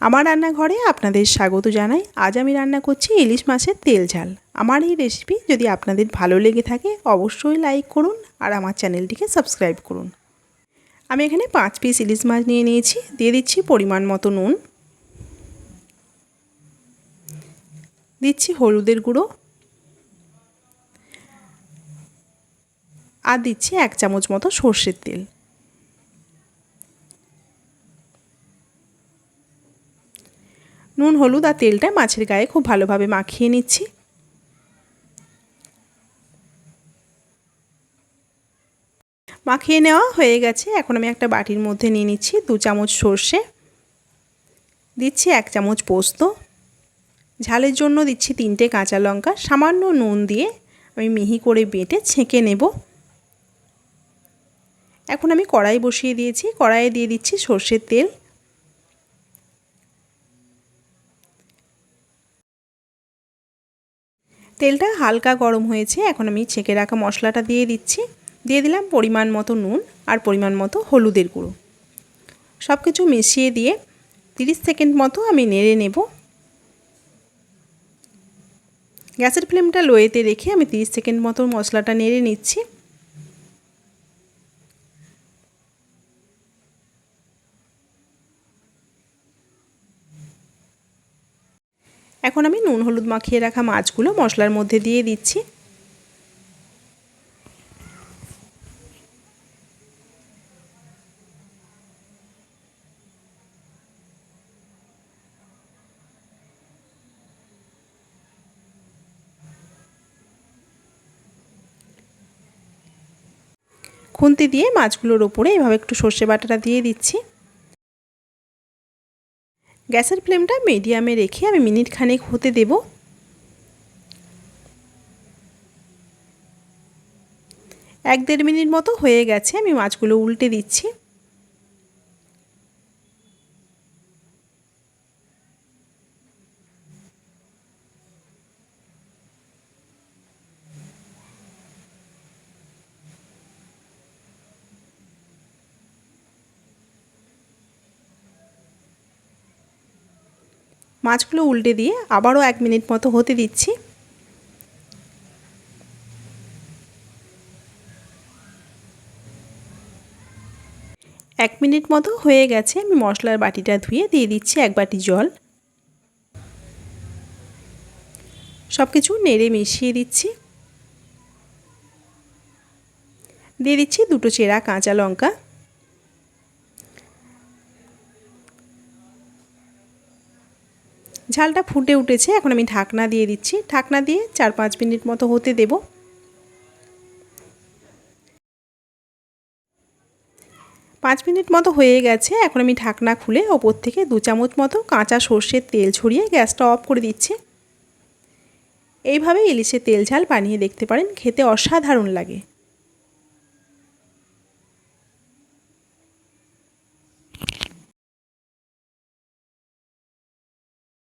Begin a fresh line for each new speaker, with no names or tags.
আমার রান্নাঘরে আপনাদের স্বাগত জানাই। আজ আমি রান্না করছি ইলিশ মাছের তেল ঝাল। আমার এই রেসিপি যদি আপনাদের ভালো লেগে থাকে অবশ্যই লাইক করুন আর আমার চ্যানেলটিকে সাবস্ক্রাইব করুন। আমি এখানে 5 পিস ইলিশ মাছ নিয়ে নিয়েছি। দিয়ে দিচ্ছি পরিমাণ মতো নুন, দিচ্ছি হলুদের গুঁড়ো আর দিচ্ছি 1 চামচ মতো সর্ষের তেল। নুন, হলুদ আর তেলটা মাছের গায়ে খুব ভালোভাবে মাখিয়ে নিচ্ছি। মাখিয়ে নেওয়া হয়ে গেছে। এখন আমি একটা বাটির মধ্যে নিয়ে নিচ্ছি 2 চামচ সর্ষে, দিচ্ছি 1 চামচ পোস্ত, ঝালের জন্য দিচ্ছি 3টে কাঁচা লঙ্কা, সামান্য নুন দিয়ে আমি মিহি করে বেটে ছেঁকে নেব। এখন আমি কড়াই বসিয়ে দিয়েছি। কড়াইয়ে দিয়ে দিচ্ছি সর্ষের তেল, তেলটা হালকা গরম হয়েছে। এখন আমি ছেঁকে রাখা মশলাটা দিয়ে দিচ্ছি। দিয়ে দিলাম পরিমাণ মতো নুন আর পরিমাণ মতো হলুদের গুঁড়ো। সব কিছু মিশিয়ে দিয়ে 30 সেকেন্ড মতো আমি নেড়ে নেব। গ্যাসের ফ্লেমটা লোয়েতে রেখে আমি 30 সেকেন্ড মতো মশলাটা নেড়ে নিচ্ছি। এখন আমি নুন হলুদ মাখিয়ে রাখা মাছগুলো মশলার মধ্যে দিয়ে দিচ্ছি। খুন্তি দিয়ে মাছগুলোর ওপরে এভাবে একটু সর্ষে বাটাটা দিয়ে দিচ্ছি। গ্যাসের ফ্লেমটা মিডিয়ামে রেখে আমি মিনিট খানেক হতে দেব। 1-1.5 মিনিট মতো হয়ে গেছে। আমি মাছগুলো উল্টে দিচ্ছি। মাছগুলো উল্টে দিয়ে আবারও 1 মিনিট মতো হতে দিচ্ছি। এক মিনিট মতো হয়ে গেছে। আমি মশলার বাটিটা ধুয়ে দিয়ে দিচ্ছি 1 বাটি জল। সব কিছু নেড়ে মিশিয়ে দিচ্ছি। দিয়ে দিচ্ছি 2টো চেরা কাঁচা লঙ্কা। ঝালটা ফুটে উঠেছে। এখন আমি ঢাকনা দিয়ে দিচ্ছি। ঢাকনা দিয়ে 4-5 মিনিট মতো হতে দেব। 5 মিনিট মতো হয়ে গেছে। এখন আমি ঢাকনা খুলে ওপর থেকে 2 চামচ মতো কাঁচা সর্ষের তেল ছড়িয়ে গ্যাসটা অফ করে দিচ্ছি। এইভাবে ইলিশের তেল ঝাল বানিয়ে দেখতে পারেন, খেতে অসাধারণ লাগে।